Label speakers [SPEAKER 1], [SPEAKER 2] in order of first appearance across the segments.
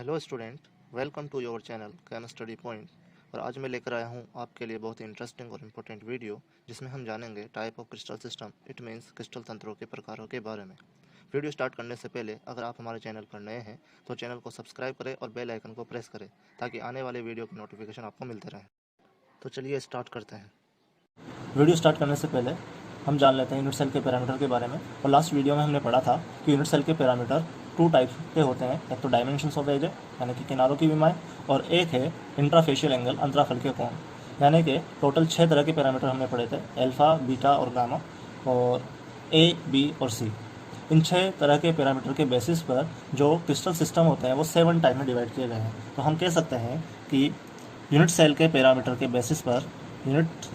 [SPEAKER 1] Hello student, welcome to your channel can study point. और आज मैं लेकर आया हूँ आपके लिए बहुत ही इंटरेस्टिंग और इम्पोर्टेंट वीडियो, जिसमें हम जानेंगे type of crystal system, it means crystal तंत्रों के प्रकारों के बारे में। वीडियो स्टार्ट करने से पहले अगर आप हमारे चैनल पर नए हैं तो चैनल को सब्सक्राइब करें और बेल आइकन को प्रेस करें ताकि आने वाले वीडियो की नोटिफिकेशन आपको मिलते रहें। तो चलिए स्टार्ट करते हैं।
[SPEAKER 2] वीडियो स्टार्ट करने से पहले हम जान लेते हैं यूनिट सेल के पैरामीटर के बारे में। और लास्ट वीडियो में हमने पढ़ा था कि यूनिट सेल के पैरामीटर टू टाइप के होते हैं। एक तो डायमेंशंस ऑफ एज है, यानी कि किनारों की विमाएँ, और एक है इंट्राफेशियल एंगल, अंतराफलकीय कोण। यानी कि टोटल 6 तरह के पैरामीटर हमने पढ़े थे, अल्फा, बीटा और गामा, और ए, बी और सी। इन 6 तरह के पैरामीटर के बेसिस पर जो क्रिस्टल सिस्टम होते हैं वो 7 टाइप में डिवाइड किए गए हैं। तो हम कह सकते हैं कि यूनिट सेल के पैरामीटर के बेसिस पर, यूनिट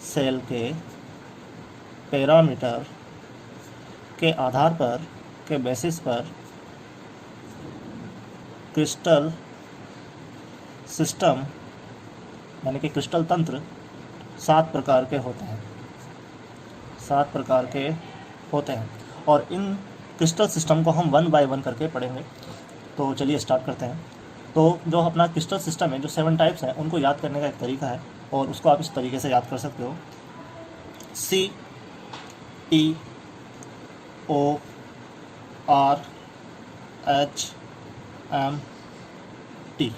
[SPEAKER 2] सेल के पैरामीटर के आधार पर, के बेसिस पर क्रिस्टल सिस्टम यानी कि क्रिस्टल तंत्र 7 प्रकार के होते हैं। 7 प्रकार के होते हैं और इन क्रिस्टल सिस्टम को हम 1 बाय 1 करके पढ़ेंगे। तो चलिए स्टार्ट करते हैं। तो जो अपना क्रिस्टल सिस्टम है, जो 7 टाइप्स हैं, उनको याद करने का एक तरीका है और उसको आप इस तरीके से याद कर सकते हो। C, E, O, R, H, M, T.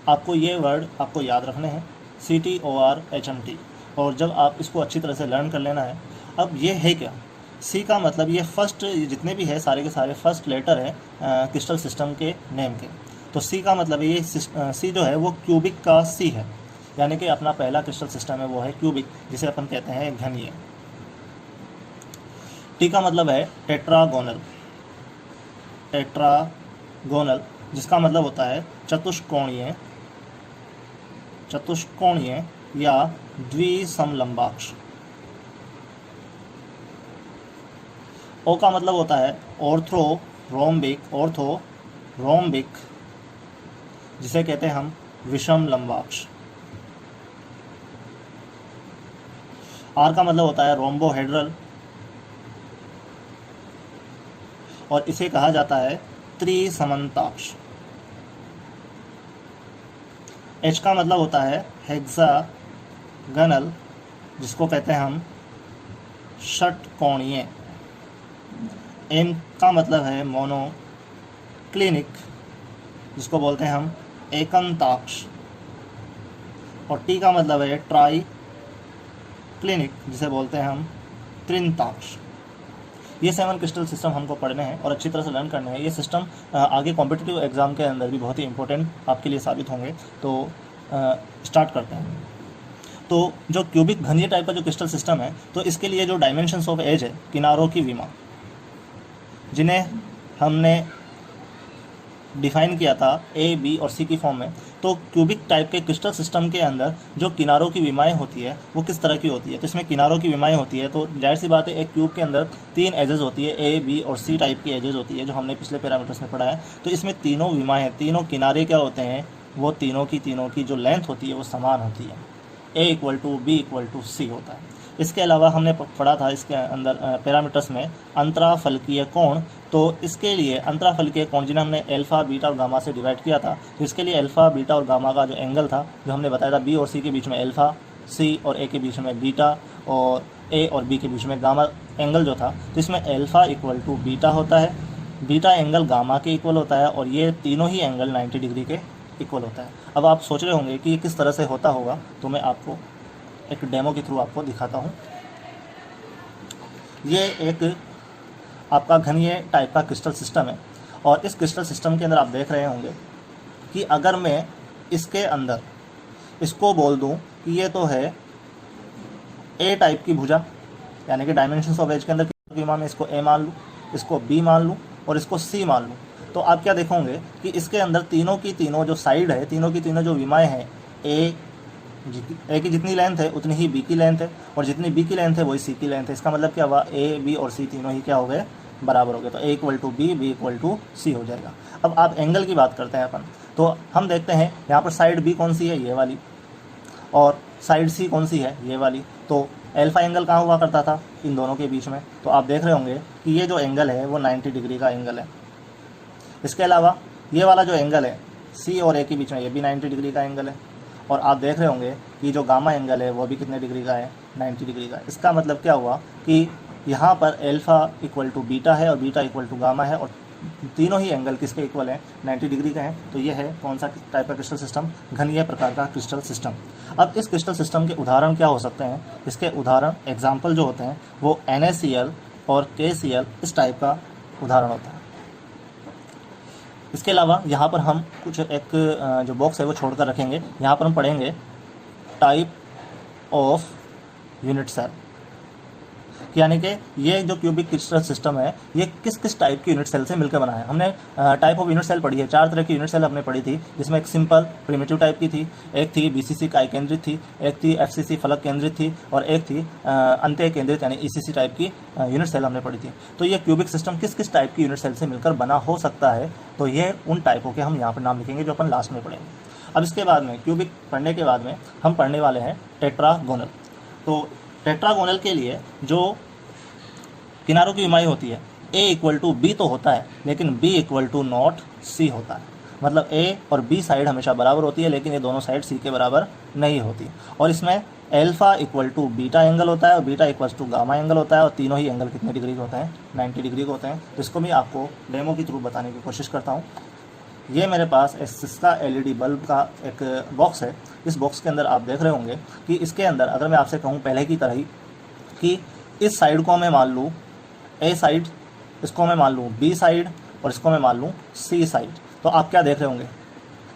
[SPEAKER 2] आपको ये वर्ड आपको याद रखने हैं, C, T, O, R, H, M, T. और जब आप इसको अच्छी तरह से लर्न कर लेना है। अब ये है क्या? सी का मतलब ये फर्स्ट, जितने भी है सारे के सारे फर्स्ट लेटर है क्रिस्टल सिस्टम के नेम के। तो सी का मतलब ये सी जो है वो क्यूबिक का सी है, यानी कि अपना पहला क्रिस्टल सिस्टम है वो है क्यूबिक, जिसे अपन कहते हैं घनीय। टी का मतलब है टेट्रागोनल, टेट्रागोनल, जिसका मतलब होता है चतुष्कोणीय, चतुष्कोणीय या द्विसमलंबाक्ष। ओ का मतलब होता है ऑर्थोरोम्बिक, ऑर्थोरोम्बिक, जिसे कहते हैं हम विषम लंबाक्ष। आर का मतलब होता है रोम्बोहेड्रल और इसे कहा जाता है त्रिसमन्ताक्ष। एच का मतलब होता है हेक्सागनल, जिसको कहते हैं हम षटकोणीय। एम का मतलब है मोनोक्लिनिक, जिसको बोलते हैं हम एकंताक्ष। और टी का मतलब है ट्राई क्लिनिक, जिसे बोलते हैं हम त्रिंताक्ष। ये 7 क्रिस्टल सिस्टम हमको पढ़ने हैं और अच्छी तरह से लर्न करने हैं। ये सिस्टम आगे कॉम्पिटिटिव एग्जाम के अंदर भी बहुत ही इंपॉर्टेंट आपके लिए साबित होंगे। तो स्टार्ट करते हैं। तो जो क्यूबिक घनीय टाइप का जो क्रिस्टल सिस्टम है, तो इसके लिए जो डायमेंशंस ऑफ एज है, किनारों की विमा, जिन्हें हमने डिफाइन किया था ए, बी और सी की फॉर्म में। तो क्यूबिक टाइप के क्रिस्टल सिस्टम के अंदर जो किनारों की विमाएँ होती है वो किस तरह की होती है? तो इसमें किनारों की विमाएँ होती है, तो जाहिर सी बात है एक क्यूब के अंदर 3 एजेस होती है, ए, बी और सी टाइप की एजेस होती है, जो हमने पिछले पैरामीटर्स में पढ़ा है। तो इसमें तीनों विमाएँ, तीनों किनारे क्या होते हैं, वो तीनों की जो लेंथ होती है वो समान होती है। A equal to B equal to C होता है। इसके अलावा हमने पढ़ा था इसके अंदर पैरामीटर्स में अंतराफलकीय कोण। तो इसके लिए अंतराफलकीय कोण, जिन्हें हमने अल्फा, बीटा और गामा से डिवाइड किया था, तो इसके लिए अल्फा, बीटा और गामा का जो एंगल था, जो हमने बताया था, बी और सी के बीच में अल्फा, सी और ए के बीच में बीटा, और ए और बी के बीच में गामा एंगल जो था, तो इसमें अल्फा इक्वल टू बीटा होता है, बीटा एंगल गामा के इक्वल होता है, और ये तीनों ही एंगल 90 डिग्री के इक्वल होता है। अब आप सोच रहे होंगे कि ये किस तरह से होता होगा, तो मैं आपको एक डेमो के थ्रू आपको दिखाता हूँ। ये एक आपका घनीय टाइप का क्रिस्टल सिस्टम है और इस क्रिस्टल सिस्टम के अंदर आप देख रहे होंगे कि अगर मैं इसके अंदर इसको बोल दूं कि ये तो है ए टाइप की भुजा, यानी कि डायमेंशंस ऑफ एज के अंदर विमा में इसको ए मान लूँ, इसको बी मान लूँ और इसको सी मान लूँ, तो आप क्या देखोगे कि इसके अंदर तीनों की तीनों जो साइड है, तीनों की तीनों जो विमाएँ हैं, ए की जितनी लेंथ है उतनी ही बी की लेंथ है, और जितनी बी की लेंथ है वही सी की लेंथ है। इसका मतलब क्या हुआ, ए, बी और सी तीनों ही क्या हो गए, बराबर हो गए। तो A equal to B, B equal to C हो जाएगा। अब आप एंगल की बात करते हैं अपन, तो हम देखते हैं यहाँ पर साइड बी कौन सी है, ये वाली, और साइड सी कौन सी है, ये वाली। तो अल्फा एंगल कहाँ हुआ करता था, इन दोनों के बीच में। तो आप देख रहे होंगे कि ये जो एंगल है वो 90 डिग्री का एंगल है। इसके अलावा ये वाला जो एंगल है सी और ए के बीच में, ये भी 90 डिग्री का एंगल है। और आप देख रहे होंगे कि जो गामा एंगल है वो भी कितने डिग्री का है, 90 डिग्री का। इसका मतलब क्या हुआ कि यहाँ पर अल्फ़ा इक्वल टू बीटा है और बीटा इक्वल टू गामा है, और तीनों ही एंगल किसके इक्वल हैं, 90 डिग्री का है। तो ये है कौन सा टाइप का क्रिस्टल सिस्टम, घनीय प्रकार का क्रिस्टल सिस्टम। अब इस क्रिस्टल सिस्टम के उदाहरण क्या हो सकते हैं, इसके उदाहरण एग्जाम्पल जो होते हैं वो NaCl और KCl इस टाइप का उदाहरण होता है। इसके अलावा यहाँ पर हम कुछ एक जो बॉक्स है वो छोड़कर रखेंगे। यहाँ पर हम पढ़ेंगे टाइप ऑफ यूनिट सेल, यानी कि ये जो क्यूबिक क्रिस्टल सिस्टम है ये किस किस टाइप की यूनिट सेल से मिलकर बना है। हमने टाइप ऑफ यूनिट सेल पढ़ी है, 4 तरह की यूनिट सेल हमने पढ़ी थी, जिसमें एक सिंपल प्रिमिटिव टाइप की थी, एक थी BCC इकाई केंद्रित थी, एक थी FCC फलक केंद्रित थी, और एक थी अंत्य केंद्रित यानी ECC टाइप की यूनिट सेल हमने पढ़ी थी। तो ये क्यूबिक सिस्टम किस किस टाइप की यूनिट सेल से मिलकर बना हो सकता है, तो ये उन टाइपों के हम यहाँ पर नाम लिखेंगे जो अपन लास्ट में पढ़ेंगे। अब इसके बाद में क्यूबिक पढ़ने के बाद में हम पढ़ने वाले हैं टेट्रागोनल। तो टेट्रागोनल के लिए जो किनारों की विमाई होती है A इक्वल टू B तो होता है, लेकिन B equal to not C होता है। मतलब A और B साइड हमेशा बराबर होती है, लेकिन ये दोनों साइड C के बराबर नहीं होती। और इसमें alpha equal to beta angle होता है और beta equal to gamma angle होता है, और तीनों ही एंगल कितने डिग्री के होते हैं, 90 डिग्री के होते हैं। तो इसको मैं आपको डेमो के थ्रू बताने की कोशिश करता हूँ। ये मेरे पास सिस्का LED बल्ब का एक बॉक्स है। इस बॉक्स के अंदर आप देख रहे होंगे कि इसके अंदर अगर मैं आपसे कहूँ पहले की तरह ही कि इस साइड को मैं मान लूँ A साइड, इसको मैं मान लूँ B साइड, और इसको मैं मान लूँ C साइड, तो आप क्या देख रहे होंगे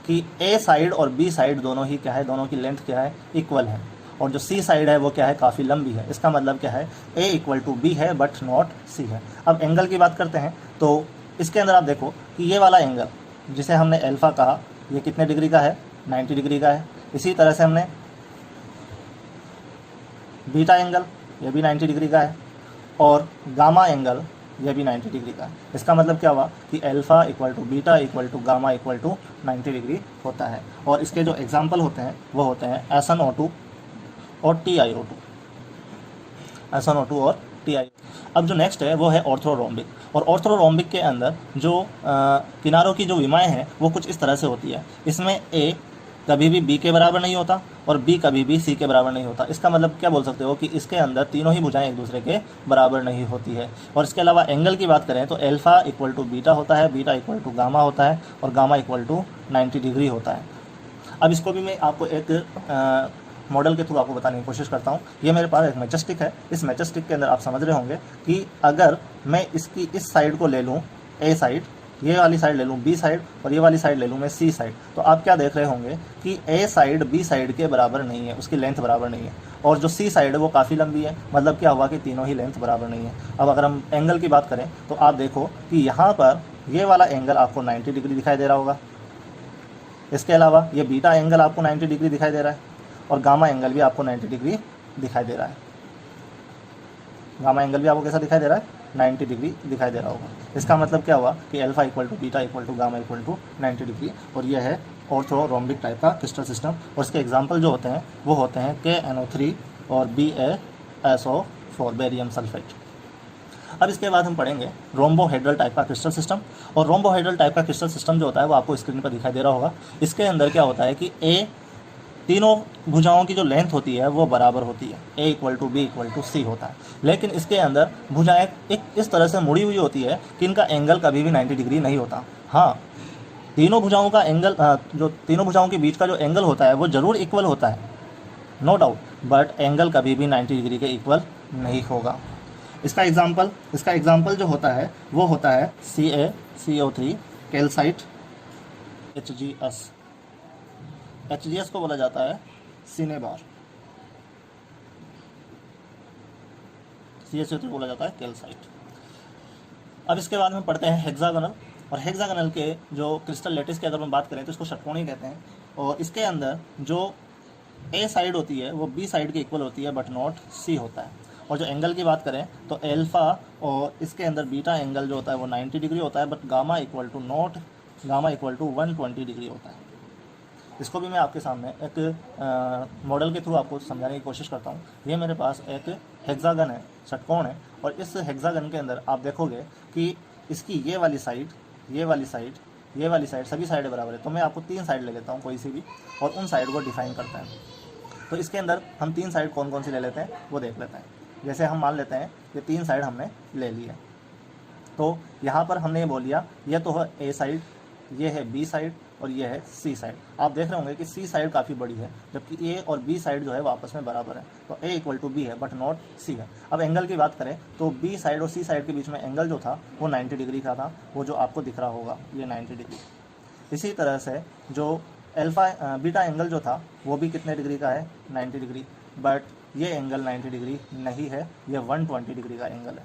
[SPEAKER 2] कि A साइड और B साइड दोनों ही क्या है, दोनों की लेंथ क्या है, इक्वल है। और जो C साइड है वो क्या है, काफ़ी लंबी है। इसका मतलब क्या है, A इक्वल टू B है बट नॉट C है। अब एंगल की बात करते हैं, तो इसके अंदर आप देखो कि ये वाला एंगल जिसे हमने अल्फ़ा कहा, ये कितने डिग्री का है, 90 डिग्री का है। इसी तरह से हमने बीटा एंगल, ये भी 90 डिग्री का है, और गामा एंगल यह भी 90 डिग्री का है। इसका मतलब क्या हुआ कि alpha equal to beta equal to gamma equal to 90 degree होता है। और इसके जो एग्जाम्पल होते हैं वो होते हैं SnO2 और TiO2, SnO2 और TiO2। अब जो नेक्स्ट है वो है ऑर्थोरोम्बिक, और ऑर्थोरोम्बिक के अंदर जो किनारों की जो विमाएँ हैं वो कुछ इस तरह से होती है। इसमें A कभी भी B के बराबर नहीं होता और B कभी भी C के बराबर नहीं होता। इसका मतलब क्या बोल सकते हो कि इसके अंदर तीनों ही भुजाएं एक दूसरे के बराबर नहीं होती है। और इसके अलावा एंगल की बात करें तो अल्फ़ा इक्वल टू बीटा होता है, बीटा इक्वल टू गामा होता है, और गामा इक्वल टू 90 डिग्री होता है। अब इसको भी मैं आपको एक मॉडल के थ्रू आपको बताने की कोशिश करता हूँ। ये मेरे पास एक मैचस्टिक है। इस मैचस्टिक के अंदर आप समझ रहे होंगे कि अगर मैं इसकी इस साइड को ले लूँ A साइड, ये वाली साइड ले लूँ B साइड, और ये वाली साइड ले लूँ मैं C साइड, तो आप क्या देख रहे होंगे कि A साइड B साइड के बराबर नहीं है, उसकी लेंथ बराबर नहीं है। और जो C साइड है वो काफ़ी लंबी है, मतलब क्या हुआ कि तीनों ही लेंथ बराबर नहीं है। अब अगर हम एंगल की बात करें तो आप देखो कि यहाँ पर ये वाला एंगल आपको 90 डिग्री दिखाई दे रहा होगा। इसके अलावा ये बीटा एंगल आपको 90 डिग्री दिखाई दे रहा है, और गामा एंगल भी आपको 90 डिग्री दिखाई दे रहा है। गामा एंगल भी आपको कैसा दिखाई दे रहा है, 90 डिग्री दिखाई दे रहा होगा। इसका मतलब क्या हुआ कि alpha equal to beta equal to gamma equal to 90 degree. और यह है ऑर्थोरोम्बिक टाइप का क्रिस्टल सिस्टम। और इसके एग्जांपल जो होते हैं वो होते हैं KNO3 और BaSO4 बेरियम सल्फेट। अब इसके बाद हम पढ़ेंगे रोम्बोहेड्रल टाइप का क्रिस्टल सिस्टम। और रोम्बोहेड्रल टाइप का क्रिस्टल सिस्टम जो होता है वो आपको स्क्रीन पर दिखाई दे रहा होगा। इसके अंदर क्या होता है कि तीनों भुजाओं की जो लेंथ होती है वो बराबर होती है, A equal to B equal to C होता है। लेकिन इसके अंदर भुजाएं एक इस तरह से मुड़ी हुई होती है कि इनका एंगल कभी भी 90 डिग्री नहीं होता। हाँ, तीनों भुजाओं का एंगल, जो तीनों भुजाओं के बीच का जो एंगल होता है वो ज़रूर इक्वल होता है, नो डाउट, बट एंगल कभी भी 90 डिग्री के इक्वल नहीं होगा। इसका एग्जाम्पल जो होता है वो होता है CaCO3 कैल्साइट HGS को बोला जाता है सिनेबार, CaCO3 बोला जाता है कैल्साइट। अब इसके बाद में पढ़ते हैं हेक्सागोनल। और हेक्सागोनल के जो क्रिस्टल लैटिस की अगर हम बात करें तो इसको षटकोणी कहते हैं। और इसके अंदर जो A साइड होती है वो B साइड के इक्वल होती है बट नॉट C होता है। और जो एंगल की बात करें तो अल्फ़ा और इसके अंदर बीटा एंगल जो होता है वो 90 डिग्री होता है, but gamma equal to 120 degree होता है। इसको भी मैं आपके सामने एक मॉडल के थ्रू आपको समझाने की कोशिश करता हूँ। ये मेरे पास एक हेक्सागन है, षटकोण है, और इस हेक्सागन के अंदर आप देखोगे कि इसकी ये वाली साइड ये वाली साइड, सभी साइडें बराबर है, तो मैं आपको 3 साइड ले लेता हूँ कोई सी भी, और उन साइड को डिफाइन करते हैं। तो इसके अंदर हम 3 साइड कौन कौन सी ले लेते हैं वो देख लेते हैं। जैसे हम मान लेते हैं कि 3 साइड हमने ले ली है, तो यहाँ पर हमने ये बोल लिया ये तो है ए साइड, ये है बी साइड और ये है सी साइड। आप देख रहे होंगे कि सी साइड काफ़ी बड़ी है, जबकि ए और बी साइड जो है वो आपस में बराबर है, तो ए इक्वल टू बी है बट नॉट सी है। अब एंगल की बात करें तो बी साइड और सी साइड के बीच में एंगल जो था वो 90 डिग्री का था, वो जो आपको दिख रहा होगा ये 90 डिग्री। इसी तरह से जो बीटा एंगल जो था वो भी कितने डिग्री का है, 90 डिग्री, बट ये एंगल 90 डिग्री नहीं है, ये 120 डिग्री का एंगल है।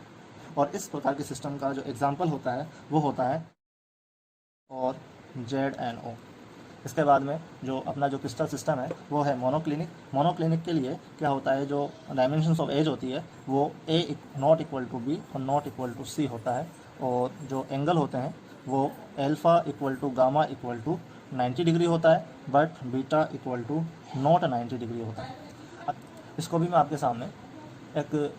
[SPEAKER 2] और इस प्रकार के सिस्टम का जो एग्जाम्पल होता है वो होता है और ZNO। इसके बाद में जो अपना जो क्रिस्टल सिस्टम है वो है मोनोक्लिनिक। मोनोक्लिनिक के लिए क्या होता है, जो डायमेंशंस ऑफ एज होती है वो A not equal to B और नॉट इक्वल टू सी होता है, और जो एंगल होते हैं वो alpha equal to gamma equal to 90 degree होता है, but beta equal to not 90 degree होता है। इसको भी मैं आपके सामने एक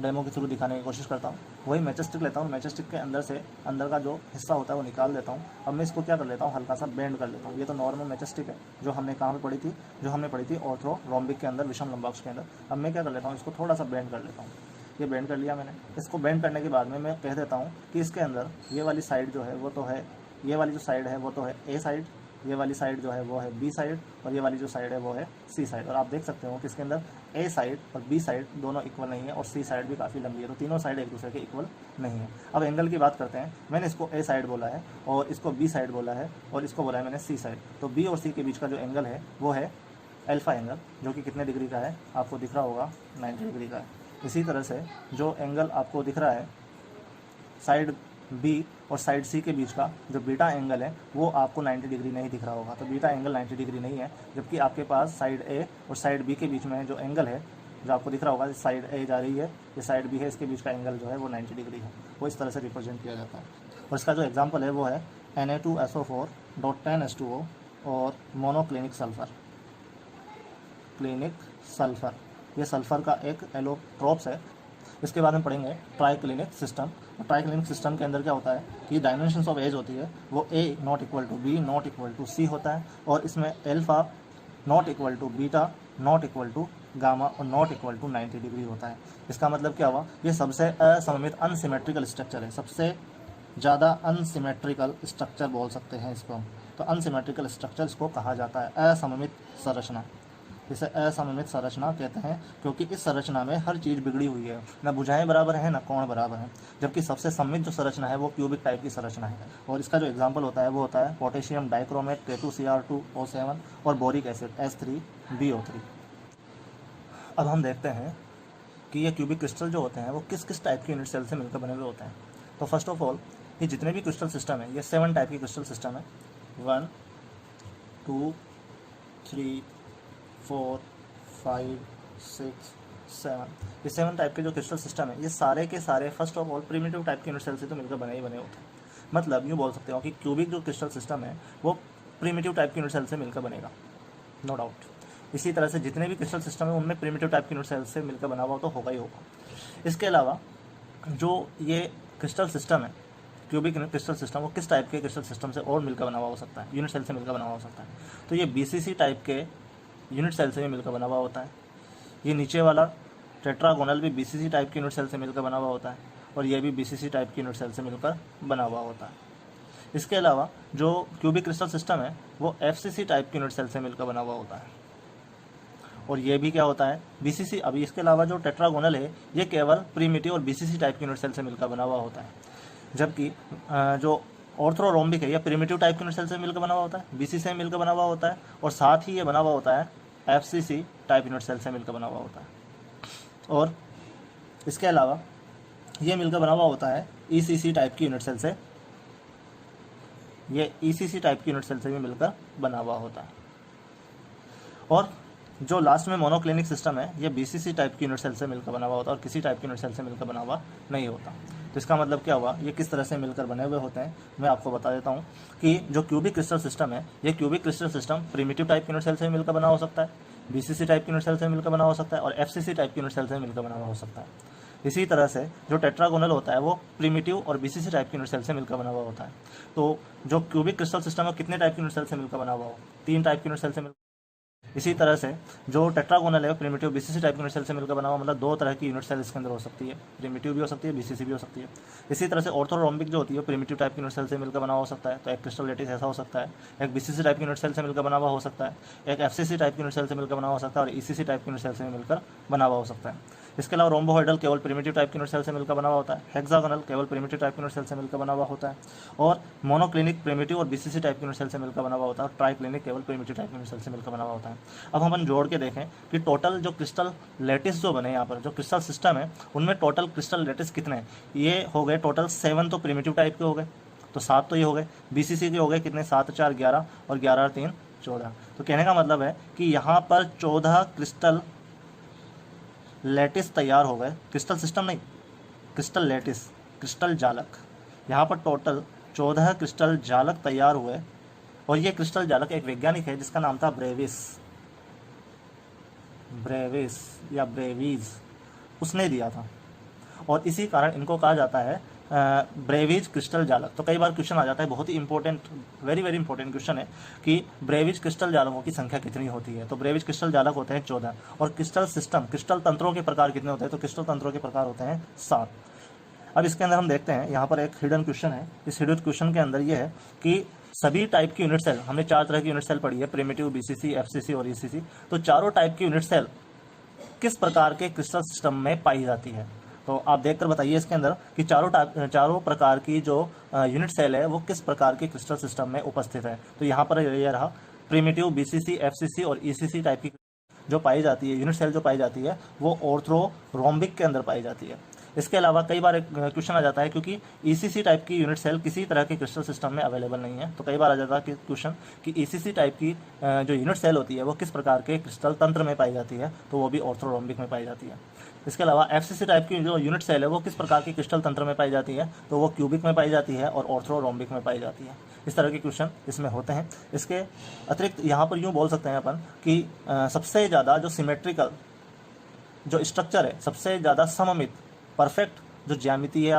[SPEAKER 2] डेमो के थ्रू दिखाने की कोशिश करता हूँ। वही मैचस्टिक लेता हूँ, मैचस्टिक के अंदर से अंदर का जो हिस्सा होता है वो निकाल देता हूँ। अब मैं इसको क्या कर लेता हूँ, हल्का सा बेंड कर लेता हूँ। ये तो नॉर्मल मैचस्टिक है जो हमने कहाँ पे पढ़ी थी, जो हमने पढ़ी थी ऑर्थो रोम्बिक के अंदर, विषम लंबाक्ष के अंदर। अब मैं क्या कर लेता हूँ, इसको थोड़ा सा बेंड कर लेता हूँ। ये बेंड कर लिया मैंने। इसको बेंड करने के बाद में मैं कह देता हूँ कि इसके अंदर ये वाली साइड जो है वो तो है, ये वाली जो साइड है वो तो है ए साइड, ये वाली साइड जो है वो है बी साइड, और ये वाली जो साइड है वो है सी साइड। और आप देख सकते हो कि इसके अंदर ए साइड और बी साइड दोनों इक्वल नहीं है, और सी साइड भी काफ़ी लंबी है, तो तीनों साइड एक दूसरे के इक्वल नहीं है। अब एंगल की बात करते हैं। मैंने इसको ए साइड बोला है और इसको बी साइड बोला है और इसको बोला है मैंने सी साइड। तो बी और सी के बीच का जो एंगल है वो है अल्फ़ा एंगल, जो कि कितने डिग्री का है आपको दिख रहा होगा, 90 डिग्री का है। इसी तरह से जो एंगल आपको दिख रहा है साइड बी और साइड सी के बीच का जो बीटा एंगल है वो आपको 90 डिग्री नहीं दिख रहा होगा, तो बीटा एंगल 90 डिग्री नहीं है। जबकि आपके पास साइड ए और साइड बी के बीच में जो एंगल है जो आपको दिख रहा होगा, साइड ए जा रही है, ये साइड बी है, इसके बीच का एंगल जो है वो 90 डिग्री है। वो इस तरह से रिप्रेजेंट किया जाता है। और इसका जो एग्जाम्पल है वो है Na2SO4.10H2O और मोनोक्लिनिक सल्फर। क्लिनिक सल्फर, ये सल्फर का एक एलोट्रोप्स है। इसके बाद हम पढ़ेंगे ट्राइक्लिनिक सिस्टम। ट्राइक्लिनिक सिस्टम के अंदर क्या होता है कि डायमेंशंस ऑफ एज होती है वो A not equal to B not equal to C होता है, और इसमें alpha not equal to beta not equal to gamma और नॉट इक्वल टू 90 डिग्री होता है। इसका मतलब क्या हुआ, ये सबसे असममित अनसिमेट्रिकल स्ट्रक्चर है, सबसे ज़्यादा अनसिमेट्रिकल स्ट्रक्चर बोल सकते हैं इसको हम। तो अनसिमेट्रिकल स्ट्रक्चर इसको कहा जाता है, असममित संरचना। इसे असममित संरचना कहते हैं क्योंकि इस संरचना में हर चीज़ बिगड़ी हुई है, न भुजाएं बराबर हैं न कोण बराबर हैं। जबकि सबसे सममित जो संरचना है वो क्यूबिक टाइप की संरचना है। और इसका जो एग्जांपल होता है वो होता है पोटेशियम डाइक्रोमेट K2Cr2O7 और बोरिक एसिड H3BO3। अब हम देखते हैं कि ये क्यूबिक क्रिस्टल जो होते हैं वो किस किस टाइप के यूनिट सेल से मिलकर बने हुए होते हैं। तो फर्स्ट ऑफ ऑल ये जितने भी क्रिस्टल सिस्टम है ये 7 टाइप की क्रिस्टल सिस्टम है। 1 2 3 4 5 6 7, ये 7 टाइप के जो क्रिस्टल सिस्टम है ये सारे के सारे first of all primitive type के यूनिट सेल से तो मिलकर बने ही बने होते हैं। मतलब यूँ बोल सकते हो कि क्यूबिक जो क्रिस्टल सिस्टम है वो प्रिमिटिव टाइप के यूनिट सेल से मिलकर बनेगा, नो डाउट। इसी तरह से जितने भी क्रिस्टल सिस्टम है उनमें प्रिमिटिव टाइप के यूनिट सेल से मिलकर बना हुआ तो होगा ही होगा। इसके अलावा जो ये क्रिस्टल सिस्टम है क्यूबिक क्रिस्टल सिस्टम वो किस टाइप के क्रिस्टल सिस्टम से और मिलकर बना हुआ हो सकता है, यूनिट सेल से मिलकर बना हुआ हो सकता है। तो ये BCC टाइप के यूनिट सेल से भी मिलकर बना हुआ होता है। ये नीचे वाला टेट्रागोनल भी BCC टाइप के यूनिट सेल से मिलकर बना हुआ होता है, और ये भी BCC टाइप के यूनिट सेल से मिलकर बना हुआ होता है। इसके अलावा जो क्यूबिक क्रिस्टल सिस्टम है वो FCC टाइप के यूनिट सेल से मिलकर बना हुआ होता है, और ये भी क्या होता है BCC। अभी इसके अलावा जो टेट्रागोनल है ये केवल प्रीमिटिव और BCC टाइप के यूनिट सेल से मिलकर बना हुआ होता है। जबकि जो ऑर्थोरोम्बिक है ये प्रिमिटिव टाइप के यूनिट सेल से मिलकर बना हुआ होता है, BCC से मिलकर बना हुआ होता है, और साथ ही ये बना हुआ होता है FCC टाइप यूनिट सेल से मिलकर बना हुआ होता है। और इसके अलावा ये मिलकर बना हुआ होता है ECC टाइप की यूनिट सेल से, ये ECC टाइप की यूनिट सेल से भी मिलकर बना हुआ होता है। और जो लास्ट में मोनोक्लिनिक सिस्टम है ये BCC टाइप की यूनिट सेल से मिलकर बना हुआ होता है और किसी टाइप की यूनिट सेल से मिलकर बना हुआ नहीं होता। तो इसका मतलब क्या हुआ, ये किस तरह से मिलकर बने हुए होते हैं मैं आपको बता देता हूँ कि जो क्यूबिक क्रिस्टल सिस्टम है ये cubic crystal system primitive type की यूनिट सेल से मिलकर बना हो सकता है, BCC टाइप की यूनिट सेल से मिलकर बना हो सकता है, और FCC टाइप की यूनिट सेल से मिलकर बना हुआ हो सकता है। इसी तरह से जो टेट्रागोनल होता है वो प्रिमिटिव और बीसीसी टाइप की यूनिट सेल से मिलकर बना हुआ होता है। तो जो क्यूबिक क्रिस्टल सिस्टम है कितने टाइप की यूनिट सेल से मिलकर बना हुआ हो? 3 टाइप की यूनिट सेल से मिलकर। इसी तरह से जो टेट्रागोनल है प्रिमिटिव बीसीसी टाइप की यूनिट सेल से मिलकर बना हुआ, मतलब 2 तरह की यूनिट सेल इसके अंदर हो सकती है, प्रिमिटिव भी हो सकती है, बीसीसी भी हो सकती है। इसी तरह से ऑर्थोरोम्बिक जो होती है प्रिमिटिव टाइप की यूनिट सेल से मिलकर बना हो सकता है, तो एक क्रिस्टल लैटिस ऐसा हो सकता है। एक बीसीसी टाइप की यूनिट सेल से मिलकर बना हुआ हो सकता है, एक एफसीसी टाइप की यूनिट सेल से मिलकर बना हो सकता है, और ईसीसी टाइप की यूनिट सेल से मिलकर बना हुआ हो सकता है। इसके अलावा रोम्बोहेड्रल केवल प्रिमिटिव टाइप की यूनिट सेल से मिलकर बना हुआ होता है, हेक्सागोनल केवल प्रिमिटिव टाइप की यूनिट सेल से मिलकर बना हुआ होता है, और मोनोक्लिनिक प्रिमिटिव और बीसीसी टाइप की यूनिट सेल से मिलकर बना हुआ होता है, और ट्राइक्लिनिक केवल प्रिमिटिव टाइप की यूनिट सेल से मिलकर बना हुआ होता है। अब हम जोड़ के देखें कि टोटल जो क्रिस्टल लैटिस जो बने यहाँ पर जो क्रिस्टल सिस्टम है उनमें टोटल क्रिस्टल लैटिस कितने हैं? ये हो गए टोटल 7 तो प्रिमिटिव टाइप के हो गए, तो 7 तो ये हो गए। बीसीसी के हो गए कितने? 7 4 11 और 11 3 14। तो कहने का मतलब है कि यहाँ पर 14 क्रिस्टल लैटिस तैयार हो गए, क्रिस्टल सिस्टम नहीं, क्रिस्टल लैटिस, क्रिस्टल जालक। यहाँ पर टोटल 14 क्रिस्टल जालक तैयार हुए, और ये क्रिस्टल जालक एक वैज्ञानिक है जिसका नाम था ब्रेविस या ब्रेवीज, उसने दिया था, और इसी कारण इनको कहा जाता है ब्रेविज क्रिस्टल जालक। तो कई बार क्वेश्चन आ जाता है, बहुत ही important, very very important question है कि ब्रेविज क्रिस्टल जालकों की संख्या कितनी होती है। तो ब्रेविज क्रिस्टल जालक होते हैं 14, और क्रिस्टल सिस्टम, क्रिस्टल तंत्रों के प्रकार कितने होते हैं? तो क्रिस्टल तंत्रों के प्रकार होते हैं 7। अब इसके अंदर हम देखते हैं, यहाँ पर एक हिडन क्वेश्चन है। इस हिडन क्वेश्चन के अंदर ये है कि सभी टाइप की यूनिट सेल, हमने 4 तरह की यूनिट सेल पढ़ी है, प्रिमिटिव, बीसीसी, एफसीसी और ईसीसी। तो चारों टाइप की यूनिट सेल किस प्रकार के क्रिस्टल सिस्टम में पाई जाती है? तो आप देखकर बताइए इसके अंदर कि चारों प्रकार की जो यूनिट सेल है वो किस प्रकार के क्रिस्टल सिस्टम में उपस्थित है। तो यहाँ पर ये रहा प्रिमिटिव, बीसीसी, एफसीसी और ईसीसी टाइप की जो पाई जाती है, यूनिट सेल जो पाई जाती है वो ऑर्थोरोम्बिक के अंदर पाई जाती है। इसके अलावा कई बार एक क्वेश्चन आ जाता है, क्योंकि ईसीसी टाइप की यूनिट सेल किसी तरह के क्रिस्टल सिस्टम में अवेलेबल नहीं है, तो कई बार आ जाता है कि क्वेश्चन कि ईसीसी टाइप की जो यूनिट सेल होती है वो किस प्रकार के क्रिस्टल तंत्र में पाई जाती है, तो वो भी ऑर्थोरोम्बिक में पाई जाती है। इसके अलावा एफसीसी टाइप की जो यूनिट सेल है वो किस प्रकार के क्रिस्टल तंत्र में पाई जाती है, तो वो क्यूबिक में पाई जाती है और ऑर्थोरोम्बिक में पाई जाती है। इस तरह के क्वेश्चन इसमें होते हैं। इसके अतिरिक्त यहाँ पर यूँ बोल सकते हैं अपन कि सबसे ज़्यादा जो सिमेट्रिकल जो स्ट्रक्चर है, सबसे ज़्यादा सममित, परफेक्ट जो ज्यामितीय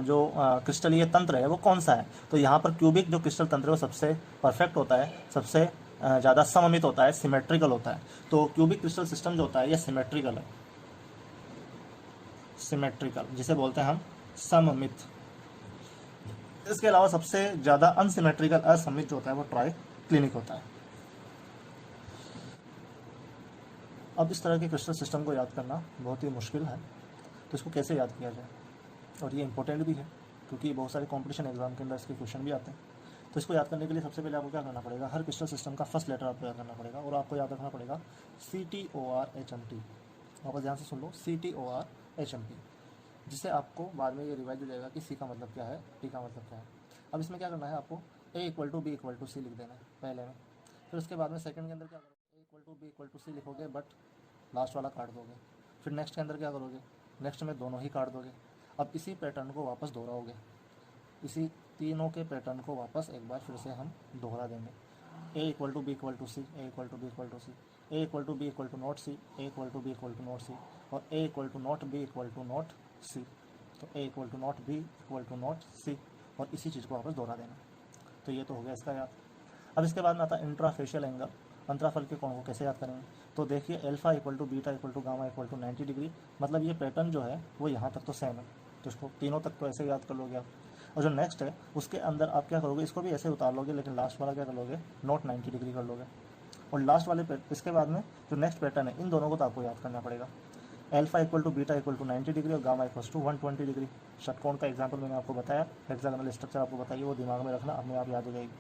[SPEAKER 2] जो क्रिस्टलीय तंत्र है वो कौन सा है? तो यहाँ पर क्यूबिक जो क्रिस्टल तंत्र है वो सबसे परफेक्ट होता है, सबसे ज़्यादा सममित होता है, सिमेट्रिकल होता है। तो क्यूबिक क्रिस्टल सिस्टम जो होता है ये सिमेट्रिकल है, सिमेट्रिकल जिसे बोलते हैं हम सममित। इसके अलावा सबसे ज़्यादा अनसिमेट्रिकल, असममित जो होता है वो ट्राइक्लिनिक होता है। अब इस तरह के क्रिस्टल सिस्टम को याद करना बहुत ही मुश्किल है, तो इसको कैसे याद किया जाए? और ये इंपॉर्टेंट भी है क्योंकि बहुत सारे कंपटीशन एग्जाम के अंदर इसके क्वेश्चन भी आते हैं। तो इसको याद करने के लिए सबसे पहले आपको क्या करना पड़ेगा? हर क्रिस्टल सिस्टम का फर्स्ट लेटर आपको याद करना पड़ेगा, और आपको याद रखना पड़ेगा CTORHMT। वापस ध्यान से सुन लो, CTORHMT, जिससे आपको बाद में ये रिवाइज हो जाएगा कि C का मतलब क्या है, T का मतलब क्या है। अब इसमें क्या करना है, आपको A = B = C लिख देना है पहले में, फिर उसके बाद में सेकंड के अंदर क्या करोगे, A = B = C लिखोगे बट लास्ट वाला काट दोगे। फिर नेक्स्ट के अंदर क्या करोगे, नेक्स्ट में दोनों ही काट दोगे। अब इसी पैटर्न को वापस दोहराओगे, इसी तीनों के पैटर्न को वापस एक बार फिर से हम दोहरा देंगे। A = B = C, A = B = C, A = B = not C, A = B = not C, और A = not B = not C। तो A = not B = not C, और इसी चीज़ को वापस दोहरा देना। तो ये तो हो गया इसका याद। अब इसके बाद में आता है इंट्राफेशियल एंगल, अंतराफल के कोण को कैसे याद करेंगे? तो देखिए अल्फा = बीटा = गामा = 90 डिग्री, मतलब ये पैटर्न जो है वो यहाँ तक तो सेम है, तो इसको तीनों तक तो ऐसे याद कर लोगे आप। और जो नेक्स्ट है उसके अंदर आप क्या करोगे, इसको भी ऐसे उतार लोगे, लेकिन लास्ट वाला क्या कर लोगे, नॉट 90 डिग्री कर लोगे। और लास्ट वाले इसके बाद में जो नेक्स्ट पैटर्न है इन दोनों को तो आपको याद करना पड़ेगा। अल्फा = बीटा = 90 डिग्री और गामा = 120 डिग्री। षटकोण का एग्जाम्पल मैंने आपको बताया, हेक्सागोनल स्ट्रक्चर आपको बताइए, वो दिमाग में रखना, अपने आप याद हो जाएगी।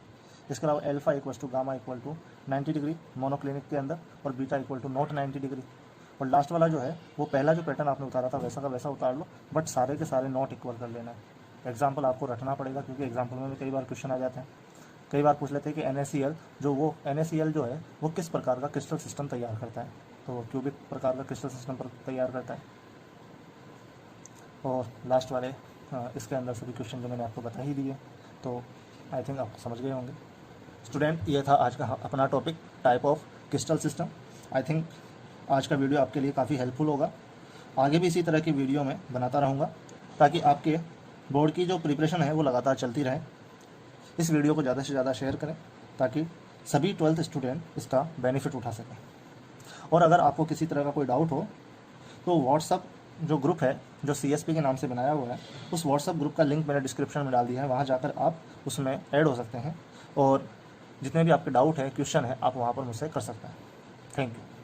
[SPEAKER 2] इसके अलावा अल्फा = गामा = 90 डिग्री मोनोक्लिनिक के अंदर, और बीटा = नॉट 90 डिग्री। और लास्ट वाला जो है वो पहला जो पैटर्न आपने उतारा था वैसा का वैसा उतार लो, बट सारे के सारे नॉट इक्वल कर लेना है। एग्जाम्पल आपको रखना पड़ेगा क्योंकि एग्जाम्पल में भी कई बार क्वेश्चन आ जाते हैं। कई बार पूछ लेते हैं कि NaCl जो है वो किस प्रकार का क्रिस्टल सिस्टम तैयार करता है, तो वो क्यूबिक प्रकार का क्रिस्टल सिस्टम पर तैयार करता है। और लास्ट वाले इसके अंदर सभी क्वेश्चन जो मैंने आपको बता ही दिए, तो आई थिंक आप समझ गए होंगे। स्टूडेंट, ये था आज का अपना topic, type of crystal system. I think आज का वीडियो आपके लिए काफ़ी हेल्पफुल होगा। आगे भी इसी तरह की वीडियो मैं बनाता रहूँगा ताकि आपके बोर्ड की जो प्रिपरेशन है वो लगातार चलती रहे। इस वीडियो को ज़्यादा से ज़्यादा शेयर करें ताकि सभी 12th स्टूडेंट इसका बेनिफिट उठा सकें। और अगर आपको किसी तरह का कोई डाउट हो तो व्हाट्सअप जो ग्रुप है जो CSP के नाम से बनाया हुआ है, उस व्हाट्सअप ग्रुप का लिंक मैंने डिस्क्रिप्शन में डाल दिया है, वहाँ जाकर आप उसमें ऐड हो सकते हैं और जितने भी आपके डाउट है, क्वेश्चन है, आप वहाँ पर मुझसे कर सकते हैं। Thank you.